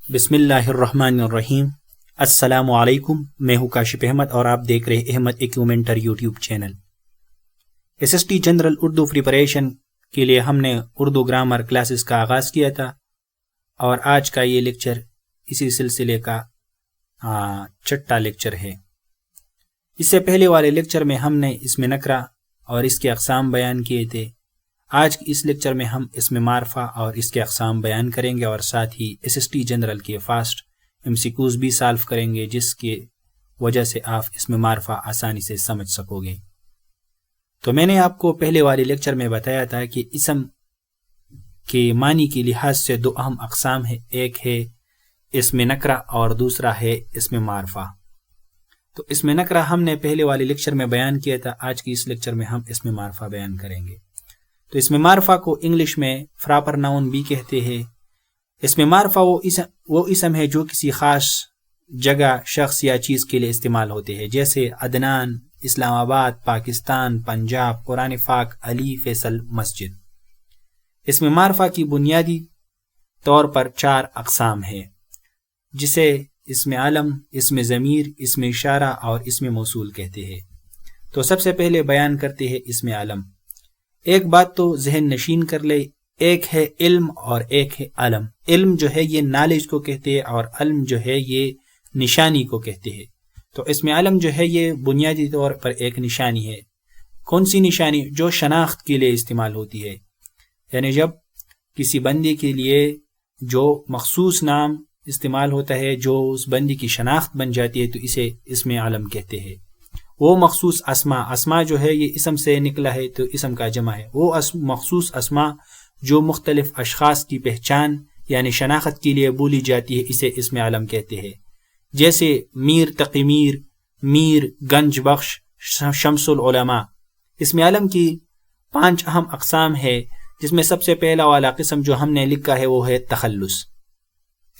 بسم اللہ الرحمن الرحیم۔ السلام علیکم، میں ہوں کاشف احمد اور آپ دیکھ رہے احمد ایکیومنٹر YouTube channel. SST general Urdu preparation کے لیے ہم نے اردو گرامر کلاسز کا آغاز کیا تھا اور آج کا یہ لیکچر اسی سلسلے کا چھٹا لیکچر ہے۔ اس سے پہلے والے لیکچر میں ہم نے اسم نکرہ اور اس کے اقسام بیان کیے تھے۔ آج اس لیکچر میں ہم اسم معرفہ اور اس کے اقسام بیان کریں گے اور ساتھ ہی SST جنرل کے فاسٹ MCQs بھی سالو کریں گے، جس کی وجہ سے آپ اسم معرفہ آسانی سے سمجھ سکو گے۔ تو میں نے آپ کو پہلے والے لیکچر میں بتایا تھا کہ اسم کے معنی کے لحاظ سے دو اہم اقسام ہیں، ایک ہے اسم نکرہ اور دوسرا ہے اسم معرفہ۔ تو اسم نکرہ ہم نے پہلے والے لیکچر میں بیان کیا تھا، آج کی اس لیکچر میں ہم اسم معرفہ بیان کریں گے۔ تو اسم معرفہ کو انگلش میں پراپر ناؤن بھی کہتے ہیں۔ اسم معرفہ وہ اسم ہے جو کسی خاص جگہ، شخص یا چیز کے لیے استعمال ہوتے ہیں، جیسے عدنان، اسلام آباد، پاکستان، پنجاب، قرآن پاک، علی، فیصل، مسجد۔ اسم معرفہ کی بنیادی طور پر 4 اقسام ہیں، جسے اسم علم، اسم ضمیر، اسم اشارہ اور اسم موصول کہتے ہیں۔ تو سب سے پہلے بیان کرتے ہیں اسم علم۔ ایک بات تو ذہن نشین کر لے، ایک ہے علم اور ایک ہے علم۔ علم جو ہے یہ نالج کو کہتے ہیں اور علم جو ہے یہ نشانی کو کہتے ہیں۔ تو اسم علم جو ہے یہ بنیادی طور پر ایک نشانی ہے۔ کون سی نشانی؟ جو شناخت کے لیے استعمال ہوتی ہے، یعنی جب کسی بندے کے لیے جو مخصوص نام استعمال ہوتا ہے، جو اس بندے کی شناخت بن جاتی ہے، تو اسے اسم علم کہتے ہیں۔ وہ مخصوص اسما جو ہے یہ اسم سے نکلا ہے، تو اسم کا جمع ہے۔ وہ مخصوص اسما جو مختلف اشخاص کی پہچان یعنی شناخت کے لیے بولی جاتی ہے، اسے اسم علم کہتے ہیں۔ جیسے میر تقی میر، میر گنج بخش، شمس العلماء۔ اسم علم کی 5 اہم اقسام ہے، جس میں سب سے پہلا والا قسم جو ہم نے لکھا ہے وہ ہے تخلص۔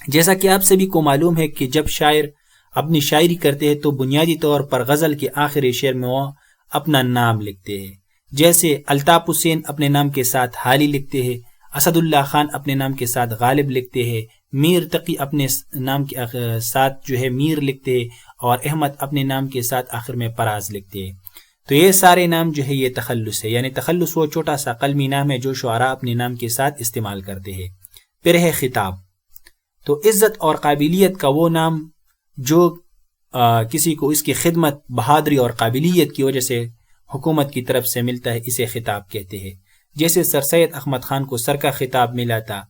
جیسا کہ آپ سبھی کو معلوم ہے کہ جب شاعر اپنی شاعری کرتے ہیں تو بنیادی طور پر غزل کے آخری شعر میں وہ اپنا نام لکھتے ہیں۔ جیسے الطاف حسین اپنے نام کے ساتھ حالی لکھتے ہیں، اسد اللہ خان اپنے نام کے ساتھ غالب لکھتے ہیں، میر تقی اپنے نام کے ساتھ جو ہے میر لکھتے ہیں، اور احمد اپنے نام کے ساتھ آخر میں پراز لکھتے ہیں۔ تو یہ سارے نام جو ہے یہ تخلص ہے، یعنی تخلص وہ چھوٹا سا قلمی نام ہے جو شعراء اپنے نام کے ساتھ استعمال کرتے ہیں۔ پھر ہے خطاب۔ تو عزت اور قابلیت کا وہ نام جو کسی کو اس کی خدمت، بہادری اور قابلیت کی وجہ سے حکومت کی طرف سے ملتا ہے، اسے خطاب کہتے ہیں۔ جیسے سر سید احمد خان کو سر کا خطاب ملا تھا،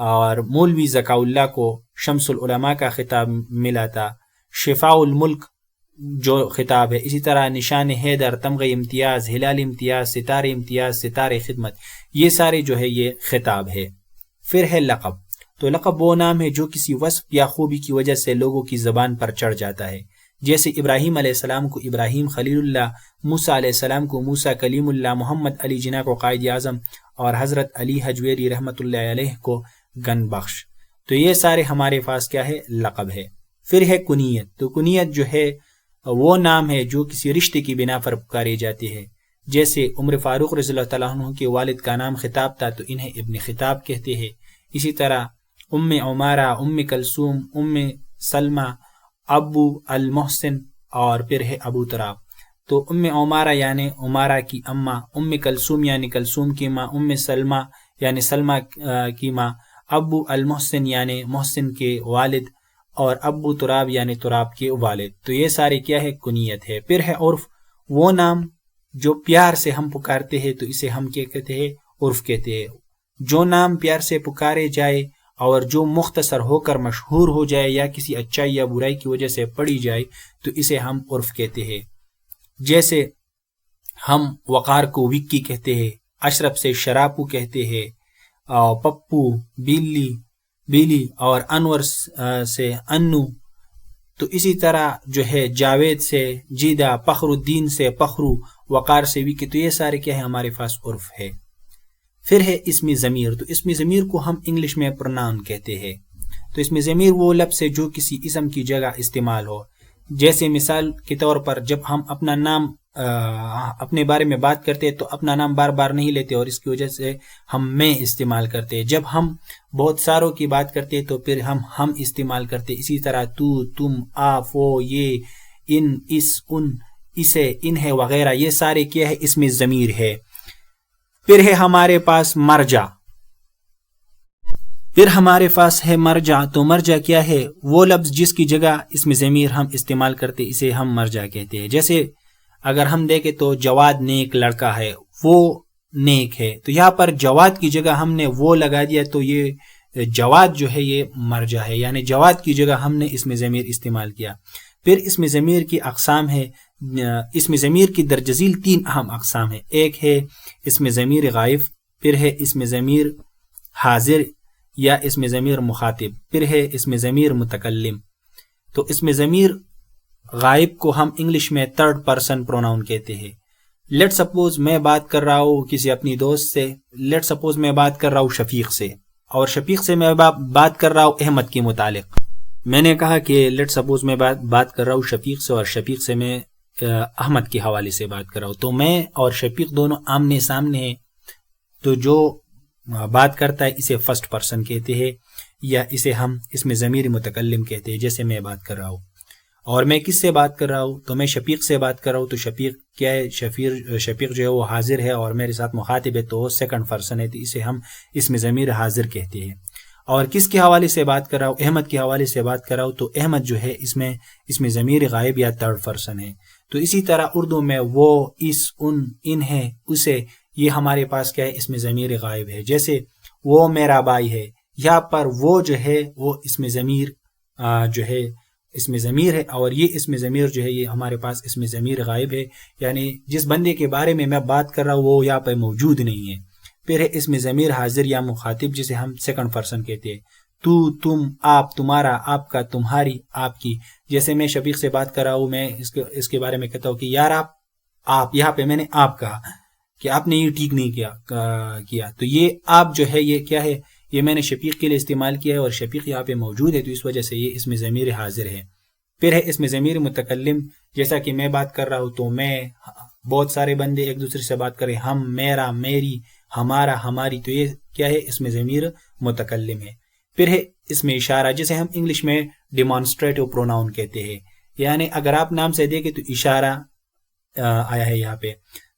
اور مولوی ذکاء اللہ کو شمس العلماء کا خطاب ملا تھا، شفاء الملک جو خطاب ہے۔ اسی طرح نشان حیدر، تمغہ امتیاز، ہلال امتیاز، ستارے امتیاز، ستارے خدمت، یہ سارے جو ہے یہ خطاب ہے۔ پھر ہے لقب۔ تو لقب وہ نام ہے جو کسی وصف یا خوبی کی وجہ سے لوگوں کی زبان پر چڑھ جاتا ہے۔ جیسے ابراہیم علیہ السلام کو ابراہیم خلیل اللہ، موسیٰ علیہ السلام کو موسیٰ کلیم اللہ، محمد علی جناح کو قائد اعظم، اور حضرت علی حجویری رحمۃ اللہ علیہ کو گن بخش۔ تو یہ سارے ہمارے پاس کیا ہے؟ لقب ہے۔ پھر ہے کنیت۔ تو کنیت جو ہے وہ نام ہے جو کسی رشتے کی بنا پر پکارے جاتے ہیں۔ جیسے عمر فاروق رضی اللہ تعالیٰ عنہ کے والد کا نام خطاب تھا، تو انہیں ابن خطاب کہتے ہیں۔ اسی طرح ام عمارہ، ام کلثوم، ام سلمہ، ابو المحسن، اور پھر ہے ابو تراب۔ تو ام عمارہ یعنی عمارہ کی اماں، ام کلثوم یعنی کلثوم کی ماں، ام سلمہ یعنی سلمہ کی ماں، ابو المحسن یعنی محسن کے والد، اور ابو تراب یعنی تراب کے والد۔ تو یہ سارے کیا ہے؟ کنیت ہے۔ پھر ہے عرف۔ وہ نام جو پیار سے ہم پکارتے ہیں تو اسے ہم کیا کہتے ہیں؟ عرف کہتے ہیں۔ جو نام پیار سے پکارے جائے اور جو مختصر ہو کر مشہور ہو جائے یا کسی اچائی یا برائی کی وجہ سے پڑھی جائے تو اسے ہم عرف کہتے ہیں۔ جیسے ہم وقار کو وکی کہتے ہیں، اشرف سے شراپو کہتے ہیں، پپو، بیلی اور انور سے انو۔ تو اسی طرح جو ہے جاوید سے جیدہ، فخر الدین سے فخرو، وقار سے وکی۔ تو یہ سارے کیا ہے؟ ہمارے پاس عرف ہے۔ پھر ہے اسم ضمیر۔ تو اسم ضمیر کو ہم انگلش میں پروناؤن کہتے ہیں۔ تو اسم ضمیر وہ لفظ ہے جو کسی اسم کی جگہ استعمال ہو، جیسے مثال کے طور پر جب ہم اپنا نام اپنے بارے میں بات کرتے ہیں تو اپنا نام بار بار نہیں لیتے اور اس کی وجہ سے ہم میں استعمال کرتے ہیں. جب ہم بہت ساروں کی بات کرتے ہیں تو پھر ہم استعمال کرتے. اسی طرح تو، تم، آپ، وہ، یہ، ان، اس، ان، اسے، انہیں وغیرہ یہ سارے کیا ہے اس میں ضمیر ہے. پھر ہے ہمارے پاس مرجع. پھر ہمارے پاس ہے مرجع. تو مرجع کیا ہے؟ وہ لفظ جس کی جگہ اس میں ضمیر ہم استعمال کرتے اسے ہم مرجع کہتے ہیں. جیسے اگر ہم دیکھیں تو جواد نیک لڑکا ہے، وہ نیک ہے، تو یہاں پر جواد کی جگہ ہم نے وہ لگا دیا تو یہ جواد جو ہے یہ مرجع ہے، یعنی جواد کی جگہ ہم نے اس میں ضمیر استعمال کیا. پھر اس میں ضمیر کی اقسام ہے. اس میں ضمیر کی درج ذیل 3 اہم اقسام ہیں. ایک ہے اس میں ضمیر غائب، پھر ہے اس میں ضمیر حاضر یا اس میں ضمیر مخاطب، پھر ہے اس میں ضمیر متکلم. تو اس میں ضمیر غائب کو ہم انگلش میں تھرڈ پرسن پروناؤن کہتے ہیں. لیٹ سپوز میں بات کر رہا ہوں کسی اپنی دوست سے، لیٹ سپوز میں بات کر رہا ہوں شفیق سے، اور شفیق سے میں بات کر رہا ہوں احمد کے متعلق. میں نے کہا کہ لیٹ سپوز میں بات کر رہا ہوں شفیق سے، اور شفیق سے میں احمد کے حوالے سے بات کر رہا ہوں. تو میں اور شفیق دونوں آمنے سامنے ہیں، تو جو بات کرتا ہے اسے فرسٹ پرسن کہتے ہیں، یا اسے ہم اس میں ضمیر متکلم کہتے ہیں. جیسے میں بات کر رہا ہوں اور میں کس سے بات کر رہا ہوں، تو میں شفیق سے بات کر رہا ہوں. تو شفیق کیا ہے؟ شفیق جو ہے وہ حاضر ہے اور میرے ساتھ مخاطب ہے، تو وہ سیکنڈ پرسن ہے، تو اسے ہم اس میں ضمیر حاضر کہتے ہیں. اور کس کے حوالے سے بات کر رہا ہوں؟ احمد کے حوالے سے بات کر رہا ہوں، تو احمد جو ہے اس میں ضمیر غائب یا تھرڈ پرسن ہے. تو اسی طرح اردو میں وہ، اس، ان، انہیں، اسے، یہ ہمارے پاس کیا ہے؟ اس میں ضمیر غائب ہے. جیسے وہ میرا بھائی ہے، یہاں پر وہ جو ہے وہ اس میں ضمیر جو ہے اس میں ضمیر ہے، اور یہ اس میں ضمیر جو ہے یہ ہمارے پاس اس میں ضمیر غائب ہے، یعنی جس بندے کے بارے میں بات کر رہا ہوں وہ یہاں پہ موجود نہیں ہے. پھر ہے اس میں ضمیر حاضر یا مخاطب جسے ہم سیکنڈ پرسن کہتے ہیں. تو، تم، آپ، تمہارا، آپ کا، تمہاری، آپ کی. جیسے میں شفیق سے بات کر رہا ہوں، میں اس کے بارے میں کہتا ہوں کہ یار آپ، یہاں پہ میں نے آپ کہا کہ آپ نے یہ ٹھیک نہیں کیا. تو یہ آپ جو ہے یہ کیا ہے؟ یہ میں نے شفیق کے لیے استعمال کیا ہے، اور شفیق یہاں پہ موجود ہے تو اس وجہ سے یہ اس میں ضمیر حاضر ہے. پھر ہے اس میں ضمیر متکلم. جیسا کہ میں بات کر رہا ہوں تو میں، بہت سارے بندے ایک دوسرے سے بات کریں، ہم، میرا، میری، ہمارا، ہماری، تو یہ کیا ہے؟ اس میں ضمیر متکلم ہے. پھر ہے اس میں اشارہ، جسے ہم انگلش میں ڈیمانسٹریٹو پروناؤن کہتے ہیں، یعنی اگر آپ نام سے دیکھیں تو اشارہ آیا ہے یہاں پہ.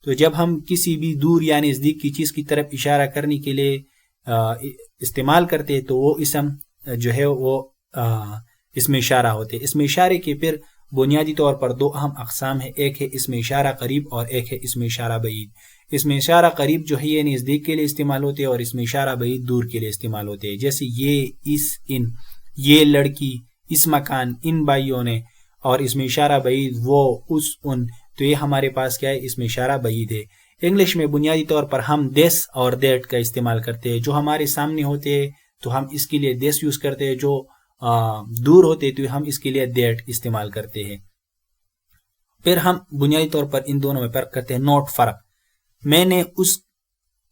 تو جب ہم کسی بھی دور یا نزدیک کی چیز کی طرف اشارہ کرنے کے لیے استعمال کرتے ہیں تو وہ اسم جو ہے وہ اس میں اشارہ ہوتے. اس میں اشارے کے پھر بنیادی طور پر 2 اہم اقسام ہیں. ایک ہے اس میں اشارہ قریب اور ایک ہے اس میں اشارہ بعید. اس میں اشارہ قریب جو ہے یہ نزدیک کے لیے استعمال ہوتے ہیں، اور اس میں اشارہ بعید دور کے لیے استعمال ہوتے ہیں. جیسے یہ، اس، ان، یہ لڑکی، اس مکان، ان بھائیوں نے. اور اس میں اشارہ بعید وہ، اس، ان، تو یہ ہمارے پاس کیا ہے؟ اس میں اشارہ بعید ہے. انگلش میں بنیادی طور پر ہم دس اور دیٹ کا استعمال کرتے ہیں. جو ہمارے سامنے ہوتے ہیں تو ہم اس کے لیے دس یوز کرتے ہیں، جو دور ہوتے تو ہم اس کے لیے دیٹ استعمال کرتے ہیں. پھر ہم بنیادی طور پر ان دونوں میں فرق کرتے ہیں. نوٹ فرق، میں نے اس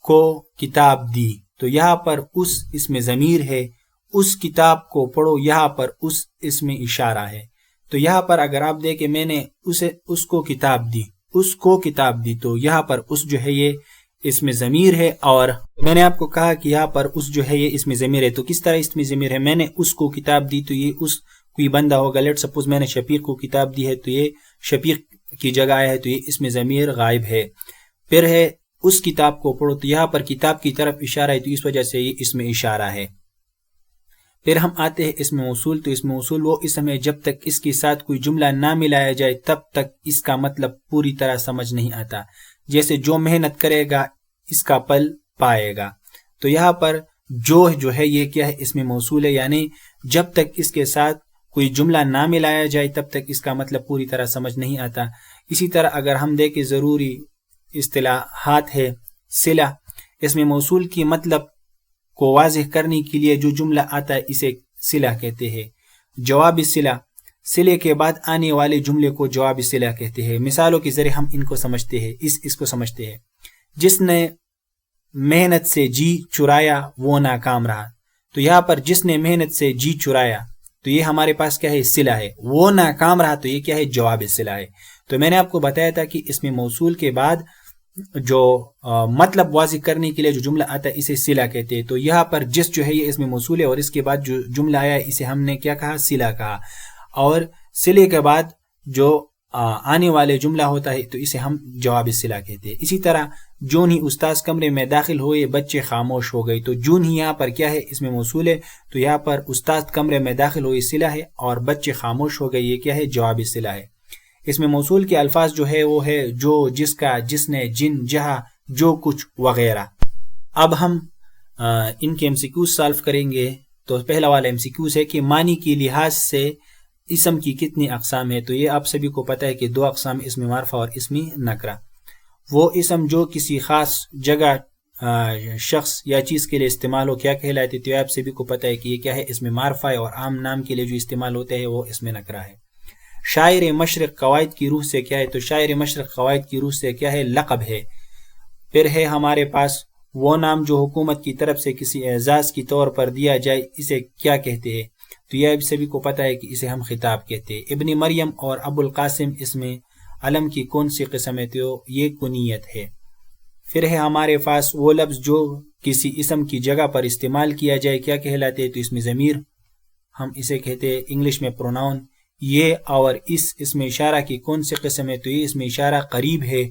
کو کتاب دی، تو یہاں پر اس میں ضمیر ہے. اس کتاب کو پڑھو، یہاں پر اس میں اشارہ ہے. تو یہاں پر اگر آپ دیکھیں میں نے اس کو کتاب دی، اس کو کتاب دی، تو یہاں پر اس جو ہے یہ اس میں ضمیر ہے. اور میں نے آپ کو کہا کہ یہاں پر اس جو ہے یہ اس میں ضمیر ہے. تو کس طرح اس میں ضمیر ہے؟ میں نے اس کو کتاب دی تو یہ اس کوئی بندہ ہوگا. لیٹ سپوز میں نے شفیق کو کتاب دی ہے تو یہ شفیق کی جگہ آیا ہے، تو یہ اس میں ضمیر غائب ہے. پھر ہے اس کتاب کو پڑھو، تو یہاں پر کتاب کی طرف اشارہ ہے تو اس وجہ سے یہ اس میں اشارہ ہے. پھر ہم آتے ہیں اس میں موصول. تو اس میں موصول وہ اسم ہے جب تک اس کے ساتھ کوئی جملہ نہ ملایا جائے تب تک اس کا مطلب پوری طرح سمجھ نہیں آتا. جیسے جو محنت کرے گا اس کا پل پائے گا. تو یہاں پر جو ہے یہ کیا ہے؟ اس میں موصول ہے، یعنی جب تک اس کے ساتھ کوئی جملہ نہ ملایا جائے تب تک اس کا مطلب پوری طرح سمجھ نہیں آتا. اسی طرح اگر ہم دیکھیں ضروری اصطلاحات ہے صلہ، اس میں موصول کی مطلب کو واضح کرنے کے لیے جو جملہ آتا ہے اسے صلہ کہتے ہیں. جواب صلہ، صلے کے بعد آنے والے جملے کو جواب صلہ کہتے ہیں. مثالوں کے ذریعے ہم ان کو سمجھتے ہیں، اس کو سمجھتے ہیں. جس نے محنت سے جی چرایا وہ ناکام رہا. تو یہاں پر جس نے محنت سے جی چرایا تو یہ ہمارے پاس کیا ہے؟ صلہ ہے. وہ ناکام رہا تو یہ کیا ہے؟ جواب صلہ ہے. تو میں نے آپ کو بتایا تھا کہ اسم موصول کے بعد جو مطلب واضح کرنے کے لیے جو جملہ آتا ہے اسے صلہ کہتے ہیں. تو یہاں پر جس جو ہے یہ اسم موصول ہے اور اس کے بعد جو جملہ آیا اسے ہم نے کیا کہا؟ صلہ کہا. اور صلے کے بعد جو آنے والے جملہ ہوتا ہے تو اسے ہم جواب صلہ کہتے ہیں. اسی طرح جون ہی استاذ کمرے میں داخل ہوئے بچے خاموش ہو گئے. تو جون ہی یہاں پر کیا ہے؟ اسم موصول ہے. تو یہاں پر استاذ کمرے میں داخل ہوئے صلہ ہے اور بچے خاموش ہو گئے یہ کیا ہے؟ جواب صلہ ہے. اسم موصول کے الفاظ جو ہے وہ ہے جو، جس کا، جس نے، جن، جہاں، جو کچھ وغیرہ. اب ہم ان کے MCQ سالو کریں گے. تو پہلا والا MCQ ہے کہ معنی کے لحاظ سے اسم کی کتنی اقسام ہے؟ تو یہ آپ سبھی کو پتہ ہے کہ 2 اقسام، اسم معرفہ اور اسم نکرہ. وہ اسم جو کسی خاص جگہ، شخص یا چیز کے لیے استعمال ہو کیا کہلاتے؟ تو آپ سبھی کو پتہ ہے کہ یہ کیا ہے؟ اسم معرفہ ہے. اور عام نام کے لیے جو استعمال ہوتے ہیں وہ اسم نکرہ ہے. شاعر مشرق قواعد کی روح سے کیا ہے؟ تو شاعر مشرق قواعد کی روح سے کیا ہے؟ لقب ہے. پھر ہے ہمارے پاس وہ نام جو حکومت کی طرف سے کسی اعزاز کی طور پر دیا جائے اسے کیا کہتے ہیں؟ تو یہ سبھی کو پتہ ہے کہ اسے ہم خطاب کہتے ہیں. ابن مریم اور ابو القاسم اسم علم کی کون سی قسم ہے؟ تو یہ کنیت ہے. پھر ہے ہمارے پاس وہ لفظ جو کسی اسم کی جگہ پر استعمال کیا جائے کیا کہلاتے؟ تو اسم ضمیر، ہم اسے کہتے ہیں انگلش میں پروناؤن. یہ اور اس اسم اشارہ کی کون سی قسم ہے؟ تو یہ اسم اشارہ قریب ہے.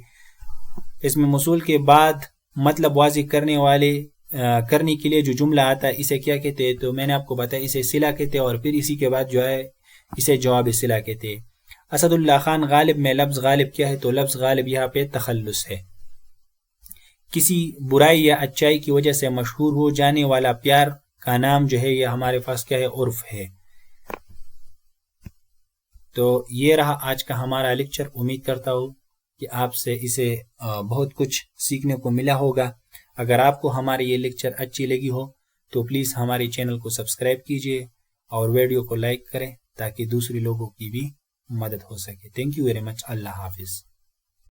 اسم موصول کے بعد مطلب واضح کرنے کے لیے جو جملہ آتا ہے اسے کیا کہتے ہیں؟ تو میں نے آپ کو بتایا اسے صلہ کہتے ہیں. اور پھر اسی کے بعد جو ہے اسے جواب صلہ کہتے ہیں. اسد اللہ خان غالب میں لفظ غالب کیا ہے؟ تو لفظ غالب یہاں پہ تخلص ہے. کسی برائی یا اچائی کی وجہ سے مشہور ہو جانے والا پیار کا نام جو ہے یہ ہمارے پاس کیا ہے؟ عرف ہے. تو یہ رہا آج کا ہمارا لیکچر. امید کرتا ہوں کہ آپ سے اسے بہت کچھ سیکھنے کو ملا ہوگا. اگر آپ کو ہماری یہ لیکچر اچھی لگی ہو تو پلیز ہمارے چینل کو سبسکرائب کیجئے اور ویڈیو کو لائک کریں تاکہ دوسرے لوگوں کی بھی مدد ہو سکے. Thank you very much. اللہ حافظ.